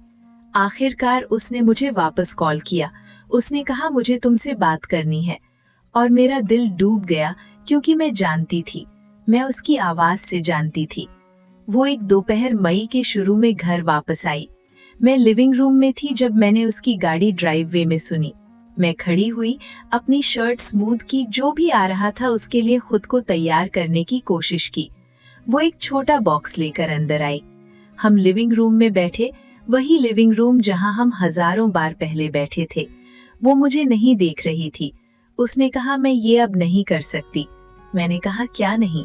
आखिरकार उसने मुझे वापस कॉल किया। उसने कहा मुझे तुमसे बात करनी है, और मेरा दिल डूब गया क्योंकि मैं जानती थी, मैं उसकी आवाज से जानती थी। वो एक दोपहर मई के शुरू में घर वापस आई। मैं लिविंग रूम में थी जब मैंने उसकी गाड़ी ड्राइववे में सुनी। मैं खड़ी हुई, अपनी शर्ट स्मूथ की, जो भी आ रहा था उसके लिए खुद को तैयार करने की कोशिश की। वो एक छोटा बॉक्स लेकर अंदर आई। हम लिविंग रूम में बैठे, वही लिविंग रूम जहां हम हजारों बार पहले बैठे थे। वो मुझे नहीं देख रही थी। उसने कहा मैं ये अब नहीं कर सकती। मैंने कहा क्या नहीं?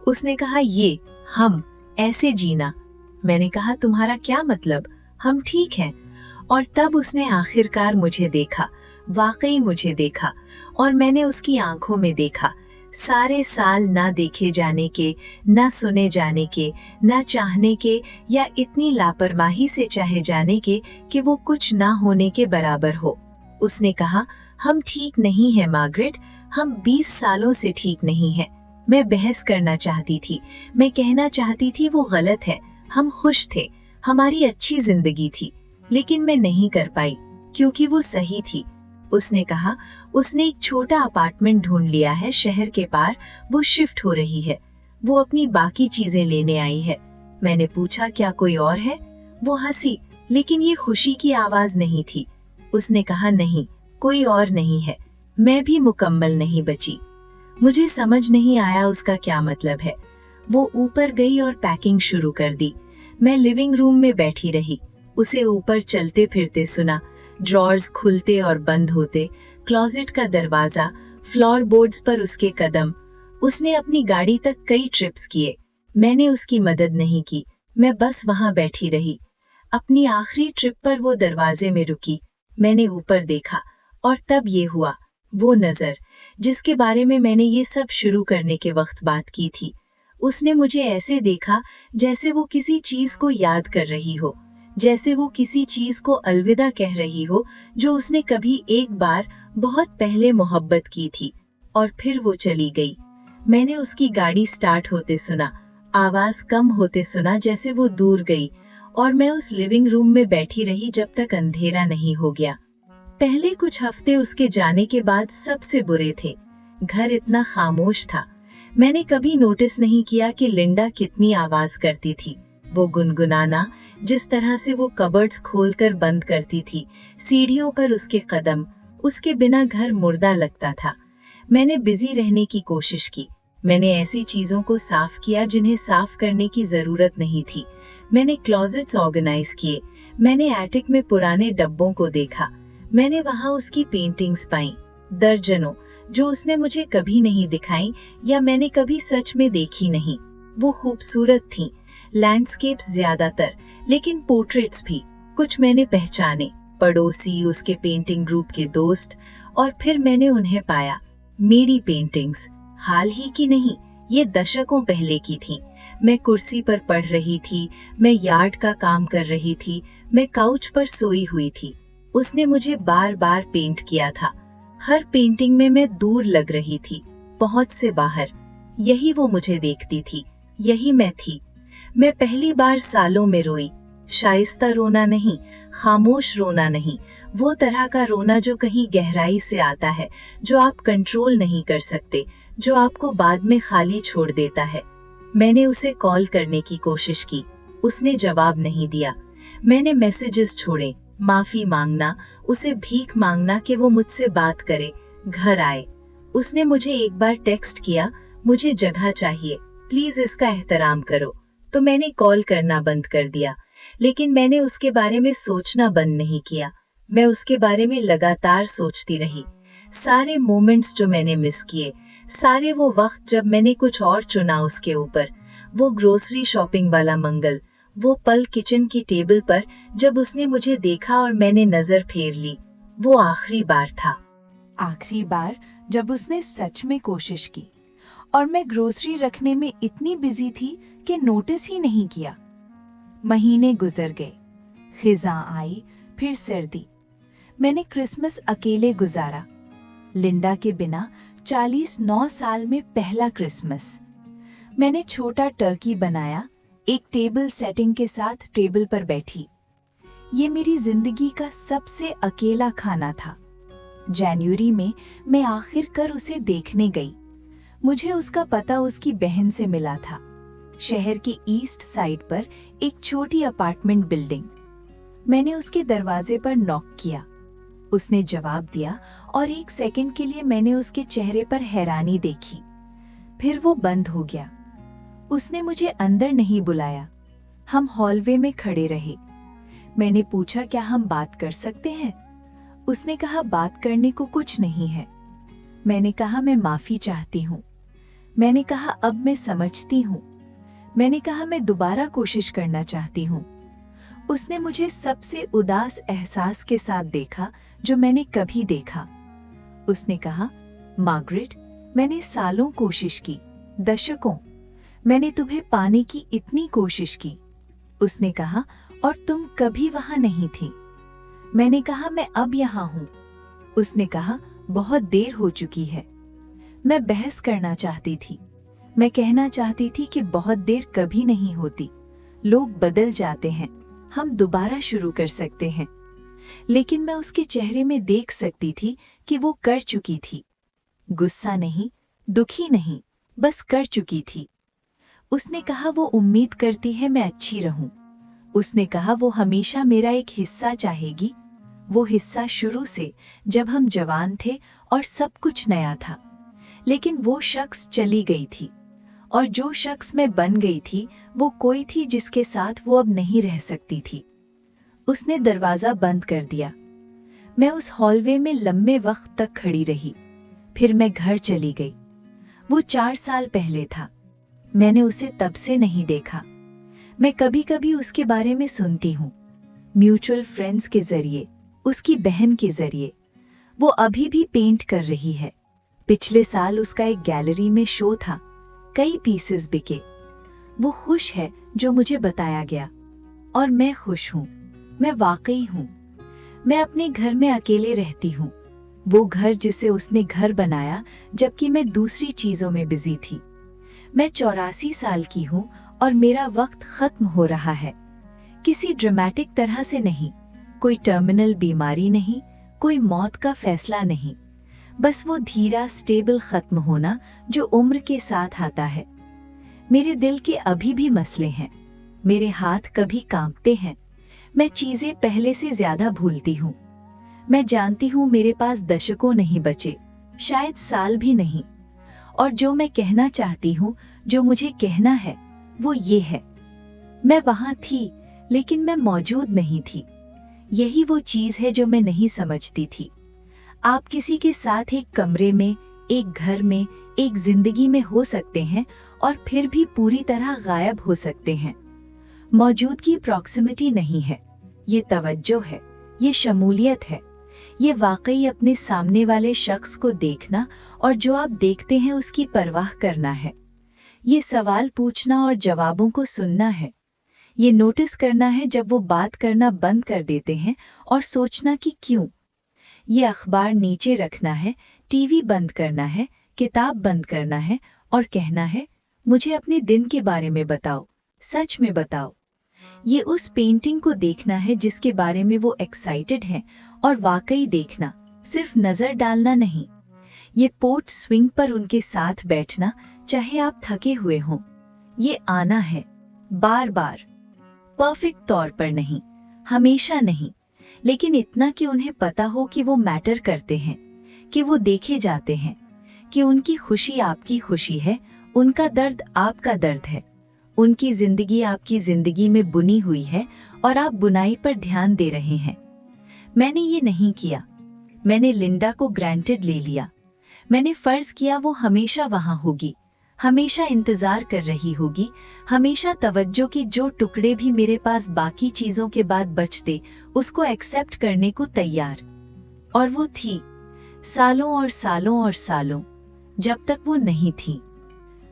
उसने कहा ये, हम ऐसे जीना। मैंने कहा तुम्हारा क्या मतलब, हम ठीक हैं। और तब उसने आखिरकार मुझे देखा, वाकई मुझे देखा, और मैंने उसकी आंखों में देखा, सारे साल ना देखे जाने के, ना सुने जाने के, ना चाहने के, या इतनी लापरवाही से चाहे जाने के कि वो कुछ ना होने के बराबर हो। उसने कहा, हम ठीक नहीं हैं मार्गरेट, हम 20 सालों से ठीक नहीं हैं। मैं बहस करना चाहती थी, मैं कहना चाहती थी वो गलत है, हम खुश थे, हमारी अच्छी जिंदगी थी, लेकिन मैं नहीं कर पाई क्योंकि वो सही थी। उसने कहा, उसने एक छोटा अपार्टमेंट ढूंढ लिया है शहर के पार, वो शिफ्ट हो रही है, वो अपनी बाकी चीजें लेने आई है। मैंने पूछा, क्या कोई और है? वो हंसी, लेकिन ये खुशी की आवाज नहीं थी। उसने कहा, नहीं, कोई और नहीं है, मैं भी मुकम्मल नहीं बची। मुझे समझ नहीं आया उसका क्या मतलब है। वो ऊपर गई और पैकिंग शुरू कर दी। मैं लिविंग रूम में बैठी रही, उसे ऊपर चलते फिरते सुना, ड्रॉर्स खुलते और बंद होते, क्लोजेट का दरवाजा, फ्लोर बोर्ड्स पर उसके कदम। उसने अपनी गाड़ी तक कई ट्रिप्स किए, मैंने उसकी मदद नहीं की, मैं बस वहां बैठी रही। अपनी आखिरी ट्रिप पर वो दरवाजे में रुकी, मैंने ऊपर देखा, और तब ये हुआ, वो नजर जिसके बारे में मैंने ये सब शुरू करने के वक्त बात की थी। उसने मुझे ऐसे देखा जैसे वो किसी चीज को याद कर रही हो, जैसे वो किसी चीज को अलविदा कह रही हो जो उसने कभी एक बार बहुत पहले मोहब्बत की थी, और फिर वो चली गई। मैंने उसकी गाड़ी स्टार्ट होते सुना, आवाज कम होते सुना जैसे वो दूर गई, और मैं उस लिविंग रूम में बैठी रही जब तक अंधेरा नहीं हो गया। पहले कुछ हफ्ते उसके जाने के बाद सबसे बुरे थे। घर इतना खामोश था, मैंने कभी नोटिस नहीं किया कि लिंडा कितनी आवाज करती थी। वो गुनगुनाना, जिस तरह से वो कबर्ड्स खोलकर बंद करती थी, सीढ़ियों पर उसके कदम, उसके बिना घर मुर्दा लगता था। मैंने बिजी रहने की कोशिश की, मैंने ऐसी चीजों को साफ किया जिन्हें साफ करने की जरूरत नहीं थी। मैंने क्लोजेट्स ऑर्गेनाइज किए, मैंने एटिक में पुराने डब्बों को देखा, मैंने वहां उसकी पेंटिंग्स पाई, दर्जनों, जो उसने मुझे कभी नहीं दिखाई या मैंने कभी सच में देखी नहीं। वो खूबसूरत थीं, लैंडस्केप्स ज्यादातर, लेकिन पोर्ट्रेट्स भी। कुछ मैंने पहचाने, पड़ोसी, उसके पेंटिंग ग्रुप के दोस्त, और फिर मैंने उन्हें पाया। मेरी पेंटिंग्स हाल ही की नहीं, ये दशकों पहले की थी। मैं कुर्सी पर पढ़ रही थी, मैं यार्ड का काम कर रही थी, मैं काउच पर सोई हुई थी। उसने मुझे बार बार पेंट किया था। हर पेंटिंग में मैं दूर लग रही थी, पहुंच से बाहर। यही वो मुझे देखती थी, यही मैं थी। मैं पहली बार सालों में रोई, शाइस्ता रोना नहीं, खामोश रोना नहीं, वो तरह का रोना जो कहीं गहराई से आता है, जो आप कंट्रोल नहीं कर सकते, जो आपको बाद में खाली छोड़ देता है। मैंने उसे कॉल करने की कोशिश की, उसने जवाब नहीं दिया। मैंने मैसेजेस छोड़े, माफी मांगना, उसे भीख मांगना कि वो मुझसे बात करे, घर आए। उसने मुझे एक बार टेक्स्ट किया, मुझे जगह चाहिए, प्लीज इसका एहतराम करो। तो मैंने कॉल करना बंद कर दिया, लेकिन मैंने उसके बारे में सोचना बंद नहीं किया। मैं उसके बारे में लगातार सोचती रही। सारे मोमेंट्स जो मैंने मिस किए, सारे वो वक्त जब मैंने कुछ और चुना उसके ऊपर, वो ग्रोसरी शॉपिंग वाला मंगल, वो पल किचन की टेबल पर जब उसने मुझे देखा और मैंने नजर फेर ली, वो आखिरी बार था। आखिरी बार जब उसने सच में कोशिश की, और मैं ग्रोसरी रखने में इतनी बिजी थी कि नोटिस ही नहीं किया। महीने गुजर गए, खिज़ां आई, फिर सर्दी। मैंने क्रिसमस अकेले गुजारा, लिंडा के बिना 49 साल में पहला क्रिसमस। मैंने छोटा टर्की बनाया, एक टेबल सेटिंग के साथ टेबल पर बैठी। ये मेरी जिंदगी का सबसे अकेला खाना था। जनवरी में मैं आखिरकार उसे देखने गई। मुझे उसका पता उसकी बहन से मिला था, शहर के ईस्ट साइड पर एक छोटी अपार्टमेंट बिल्डिंग। मैंने उसके दरवाजे पर नॉक किया, उसने जवाब दिया, और एक सेकंड के लिए मैंने उसके चेहरे पर हैरानी देखी। फिर वो बंद हो गया। उसने मुझे अंदर नहीं बुलाया, हम हॉलवे में खड़े रहे। मैंने पूछा, क्या हम बात कर सकते हैं? उसने कहा, बात करने को कुछ नहीं है। मैंने कहा, मैं माफी चाहती हूँ। मैंने कहा, अब मैं समझती हूँ। मैंने कहा, मैं दोबारा कोशिश करना चाहती हूँ। उसने मुझे सबसे उदास एहसास के साथ देखा जो मैंने कभी देखा। उसने कहा, मार्गरेट, मैंने सालों कोशिश की, दशकों। मैंने तुम्हें पाने की इतनी कोशिश की। उसने कहा, और तुम कभी वहां नहीं थी। मैंने कहा, मैं अब यहाँ हूं। उसने कहा, बहुत देर हो चुकी है। मैं बहस करना चाहती थी। मैं कहना चाहती थी कि बहुत देर कभी नहीं होती। लोग बदल जाते हैं, हम दोबारा शुरू कर सकते हैं। लेकिन मैं उसके चेहरे में देख सकती थी कि वो कर चुकी थी। गुस्सा नहीं, दुखी नहीं, बस कर चुकी थी। उसने कहा, वो उम्मीद करती है मैं अच्छी रहूं। उसने कहा, वो हमेशा मेरा एक हिस्सा चाहेगी। वो हिस्सा शुरू से, जब हम जवान थे और सब कुछ नया था। लेकिन वो शख्स चली गई थी, और जो शख्स मैं बन गई थी वो कोई थी जिसके साथ वो अब नहीं रह सकती थी। उसने दरवाज़ा बंद कर दिया। मैं उस हॉलवे में लंबे वक्त तक खड़ी रही। फिर मैं घर चली गई। वो 4 साल पहले था। मैंने उसे तब से नहीं देखा। मैं कभी कभी उसके बारे में सुनती हूँ, म्यूचुअल फ्रेंड्स के जरिए, उसकी बहन के जरिए। वो अभी भी पेंट कर रही है। पिछले साल उसका एक गैलरी में शो था, कई पीसेस बिके। वो खुश है जो मुझे बताया गया, और मैं खुश हूँ। मैं वाकई हूँ। मैं अपने घर में अकेले रहती हूँ, वो घर जिसे उसने घर बनाया जबकि मैं दूसरी चीजों में बिजी थी। मैं 84 साल की हूँ और मेरा वक्त खत्म हो रहा है। किसी ड्रामेटिक तरह से नहीं, कोई टर्मिनल बीमारी नहीं, कोई मौत का फैसला नहीं, बस वो धीरा स्टेबल खत्म होना जो उम्र के साथ आता है। मेरे दिल के अभी भी मसले हैं, मेरे हाथ कभी कांपते हैं, मैं चीजें पहले से ज्यादा भूलती हूँ। मैं जानती हूँ मेरे पास दशकों नहीं बचे, शायद साल भी नहीं। और जो मैं कहना चाहती हूँ, जो मुझे कहना है, वो ये है, मैं वहां थी लेकिन मैं मौजूद नहीं थी। यही वो चीज है जो मैं नहीं समझती थी। आप किसी के साथ एक कमरे में, एक घर में, एक जिंदगी में हो सकते हैं और फिर भी पूरी तरह गायब हो सकते हैं। मौजूदगी प्रॉक्सिमिटी नहीं है, ये तवज्जो है, ये शमूलियत है, ये वाकई अपने सामने वाले शख्स को देखना और जो आप देखते हैं उसकी परवाह करना है। ये सवाल पूछना और जवाबों को सुनना है। ये नोटिस करना है जब वो बात करना बंद कर देते हैं और सोचना कि क्यों। ये अखबार नीचे रखना है, टीवी बंद करना है, किताब बंद करना है और कहना है, मुझे अपने दिन के बारे में बताओ, सच में बताओ। ये उस पेंटिंग को देखना है जिसके बारे में वो एक्साइटेड हैं और वाकई देखना, सिर्फ नजर डालना नहीं। ये पोर्ट स्विंग पर उनके साथ बैठना, चाहे आप थके हुए हों। ये आना है, बार बार, परफेक्ट तौर पर नहीं, हमेशा नहीं, लेकिन इतना कि उन्हें पता हो कि वो मैटर करते हैं, कि वो देखे जाते हैं, कि उनकी खुशी आपकी खुशी है, उनका दर्द आपका दर्द है, उनकी जिंदगी आपकी जिंदगी में बुनी हुई है और आप बुनाई पर ध्यान दे रहे हैं। मैंने ये नहीं किया। मैंने लिंडा को ग्रांटेड ले लिया। मैंने फर्ज किया वो हमेशा वहां होगी, हमेशा इंतजार कर रही होगी, हमेशा तवज्जो के जो टुकड़े भी मेरे पास बाकी चीजों के बाद बचते उसको एक्सेप्ट करने को तैयार। और वो थी, सालों और सालों और सालों, जब तक वो नहीं थी।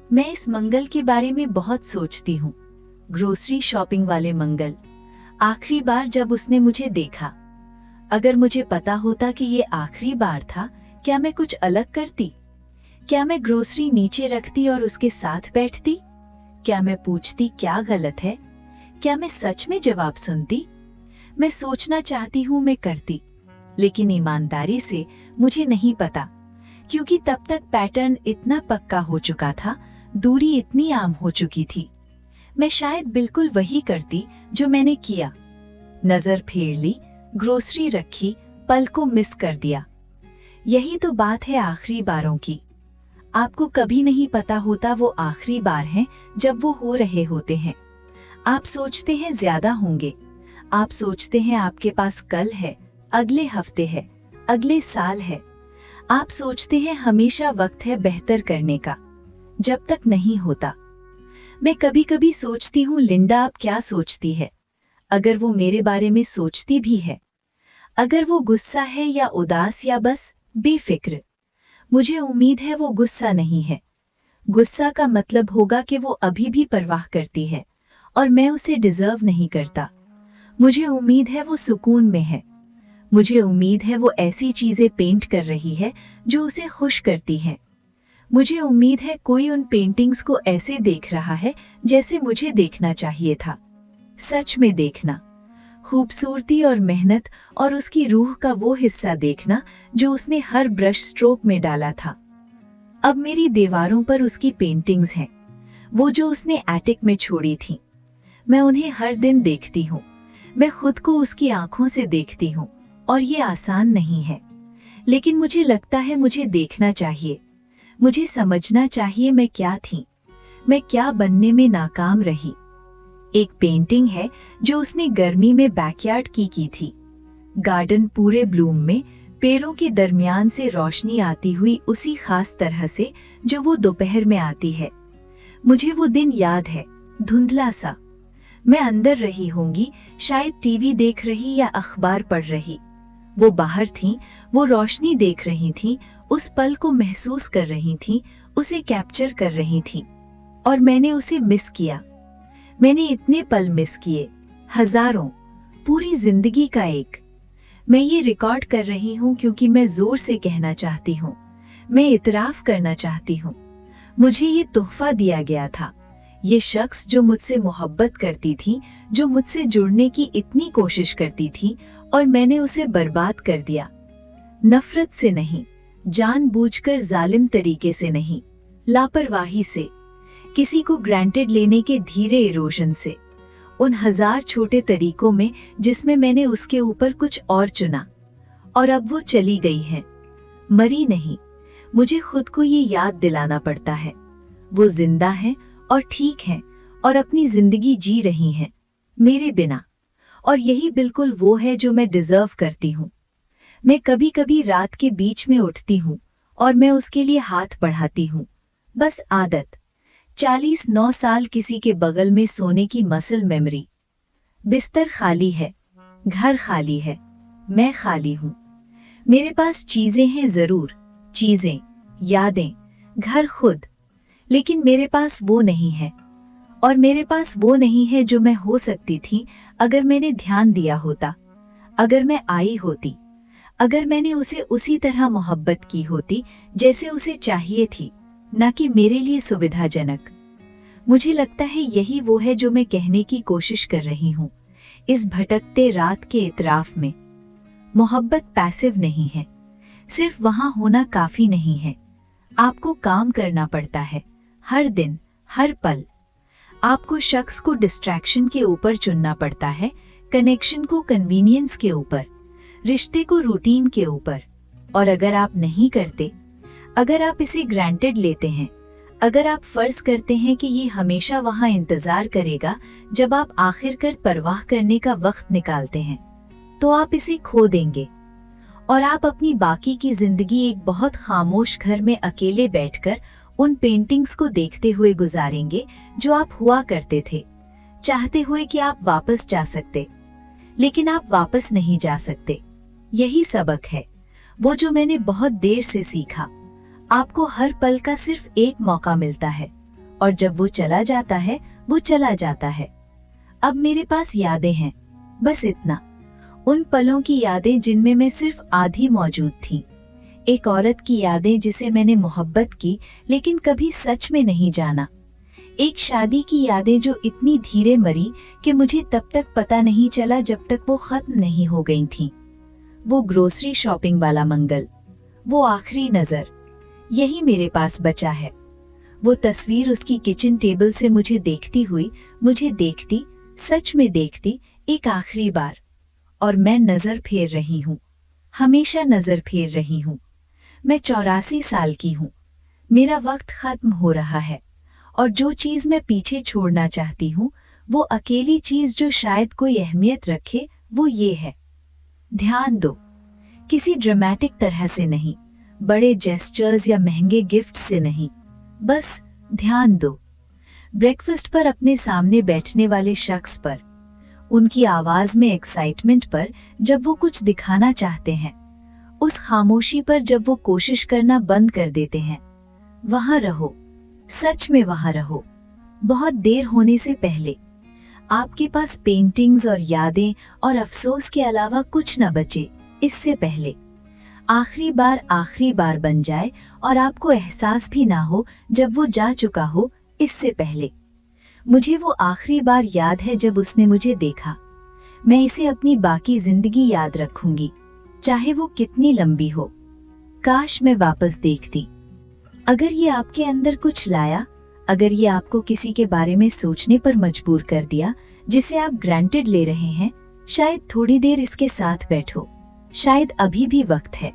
मैं इस मंगल के बारे में बहुत सोचती हूँ, ग्रोसरी शॉपिंग वाले मंगल। आखिरी बार जब उसने मुझे देखा, अगर मुझे पता होता कि ये आखिरी बार था, क्या मैं कुछ अलग करती? क्या मैं ग्रोसरी नीचे रखती और उसके साथ बैठती? क्या मैं पूछती क्या गलत है? क्या मैं सच में जवाब सुनती? मैं सोचना चाहती हूँ मैं करती, लेकिन ईमानदारी से मुझे नहीं पता, क्योंकि तब तक पैटर्न इतना पक्का हो चुका था, दूरी इतनी आम हो चुकी थी। मैं शायद बिल्कुल वही करती जो मैंने किया। नजर फेर ली, ग्रोसरी रखी, पल को मिस कर दिया। यही तो बात है आखिरी बारों की। आपको कभी नहीं पता होता वो आखिरी बार हैं जब वो हो रहे होते हैं। आप सोचते हैं ज्यादा होंगे, आप सोचते हैं आपके पास कल है, अगले हफ्ते है, अगले साल है। आप सोचते हैं हमेशा वक्त है बेहतर करने का, जब तक नहीं होता। मैं कभी कभी सोचती हूँ लिंडा अब क्या सोचती है, अगर वो मेरे बारे में सोचती भी है, अगर वो गुस्सा है या उदास या बस बेफिक्र। मुझे उम्मीद है वो गुस्सा नहीं है। गुस्सा का मतलब होगा कि वो अभी भी परवाह करती है और मैं उसे डिजर्व नहीं करता। मुझे उम्मीद है वो सुकून में है। मुझे उम्मीद है वो ऐसी चीजें पेंट कर रही है जो उसे खुश करती हैं। मुझे उम्मीद है कोई उन पेंटिंग्स को ऐसे देख रहा है जैसे मुझे देखना चाहिए था। सच में देखना, खूबसूरती और मेहनत और उसकी रूह का वो हिस्सा देखना जो उसने हर ब्रश स्ट्रोक में डाला था। अब मेरी दीवारों पर उसकी पेंटिंग्स हैं, वो जो उसने एटिक में छोड़ी थी। मैं उन्हें हर दिन देखती हूँ। मैं खुद को उसकी आंखों से देखती हूँ और ये आसान नहीं है, लेकिन मुझे लगता है मुझे देखना चाहिए। मुझे समझना चाहिए मैं क्या थी, मैं क्या बनने में नाकाम रही। एक पेंटिंग है जो उसने गर्मी में बैकयार्ड की थी। गार्डन पूरे ब्लूम में, पेड़ों के दरमियान से रोशनी आती हुई उसी खास तरह से जो वो दोपहर में आती है। मुझे वो दिन याद है, धुंधला सा। मैं अंदर रही होंगी, शायद टीवी देख रही या अखबार पढ़ रही। वो बाहर थीं, वो रोशनी देख रही थीं, उस पल को महसूस कर रही थीं, उसे कैप्चर कर रही थीं। और मैंने उसे मिस किया। मैंने इतने पल मिस किए, हजारों, पूरी जिंदगी का एक। मैं ये रिकॉर्ड कर रही हूँ क्योंकि मैं जोर से कहना चाहती हूँ, मैं इतराफ करना चाहती हूँ। मुझे ये तोहफा दिया गया था। ये शख्स जो मुझसे मोहब्बत करती थी, जो मुझसे जुड़ने की इतनी कोशिश करती थी, और मैंने उसे बर्बाद कर दिया। नफरत से नहीं, जानबूझकर जालिम तरीके से नहीं, लापरवाही से, किसी को ग्रांटेड लेने के धीरे इरोजन से, उन हजार छोटे तरीकों में जिसमें मैंने उसके ऊपर कुछ और चुना। और अब वो चली गई है, मरी नहीं। मुझे खुद को ये याद दिलाना पड़ता है, वो जिंदा है और ठीक है और अपनी जिंदगी जी रही हैं मेरे बिना। और यही बिल्कुल वो है जो मैं डिजर्व करती हूँ। मैं कभी कभी रात के बीच में उठती हूँ और मैं उसके लिए हाथ बढ़ाती हूँ, बस आदत। 49 साल किसी के बगल में सोने की मसल मेमोरी। बिस्तर खाली है, घर खाली है, मैं खाली हूँ। मेरे पास चीजें हैं जरूर, चीजें, यादें, घर खुद, लेकिन मेरे पास वो नहीं है। और मेरे पास वो नहीं है जो मैं हो सकती थी अगर मैंने ध्यान दिया होता, अगर मैं आई होती, अगर मैंने उसे उसी तरह मोहब्बत की होती जैसे उसे चाहिए थी, न कि मेरे लिए सुविधाजनक। मुझे लगता है यही वो है जो मैं कहने की कोशिश कर रही हूँ इस भटकते रात के इतराफ में। मोहब्बत पैसिव नहीं है, सिर्फ वहां होना काफी नहीं है। आपको काम करना पड़ता है, हर दिन, हर पल। आपको शख्स को डिस्ट्रैक्शन के ऊपर चुनना पड़ता है, कनेक्शन को कन्वीनियंस के ऊपर, रिश्ते को रूटीन के ऊपर। और अगर आप नहीं करते, अगर आप इसे ग्रांटेड लेते हैं, अगर आप फर्ज करते हैं कि ये हमेशा वहां इंतजार करेगा जब आप आखिरकार परवाह करने का वक्त निकालते हैं, तो आप इसे खो देंगे। और आप अपनी बाकी की जिंदगी एक बहुत खामोश घर में अकेले बैठकर उन पेंटिंग्स को देखते हुए गुजारेंगे जो आप हुआ करते थे, चाहते हुए कि आप वापस जा सकते, लेकिन आप वापस नहीं जा सकते। यही सबक है, वो जो मैंने बहुत देर से सीखा। आपको हर पल का सिर्फ एक मौका मिलता है, और जब वो चला जाता है, वो चला जाता है। अब मेरे पास यादें हैं, बस इतना। उन पलों की यादें जिनमें मैं सिर्फ आधी मौजूद थी। एक औरत की यादें जिसे मैंने मोहब्बत की लेकिन कभी सच में नहीं जाना। एक शादी की यादें जो इतनी धीरे मरी कि मुझे तब तक पता नहीं चला जब तक वो खत्म नहीं हो गई थी। वो ग्रोसरी शॉपिंग वाला मंगल, वो आखिरी नजर, यही मेरे पास बचा है। वो तस्वीर उसकी किचन टेबल से मुझे देखती हुई, मुझे देखती, सच में देखती, एक आखिरी बार। और मैं नजर फेर रही हूँ, हमेशा नजर फेर रही हूँ। मैं 84 साल की हूँ, मेरा वक्त खत्म हो रहा है, और जो चीज मैं पीछे छोड़ना चाहती हूँ, वो अकेली चीज जो शायद कोई अहमियत रखे, वो ये है। ध्यान दो, किसी ड्रामेटिक तरह से नहीं, बड़े जेस्चर्स या महंगे गिफ्ट से नहीं, बस ध्यान दो। ब्रेकफास्ट पर अपने सामने बैठने वाले शख्स पर, उनकी आवाज में एक्साइटमेंट पर जब वो कुछ दिखाना चाहते हैं, उस खामोशी पर जब वो कोशिश करना बंद कर देते हैं। वहां रहो, सच में वहां रहो, बहुत देर होने से पहले। आपके पास पेंटिंग्स और यादें और अफसोस के अलावा कुछ न बचे इससे पहले। आखिरी बार बन जाए और आपको एहसास भी ना हो जब वो जा चुका हो इससे पहले। मुझे वो आखिरी बार याद है जब उसने मुझे देखा। मैं इसे अपनी बाकी जिंदगी याद रखूंगी, चाहे वो कितनी लंबी हो। काश मैं वापस देखती। अगर ये आपके अंदर कुछ लाया, अगर ये आपको किसी के बारे में सोचने पर मजबूर कर दिया जिसे आप ग्रांटेड ले रहे हैं, शायद थोड़ी देर इसके साथ बैठो। शायद अभी भी वक्त है।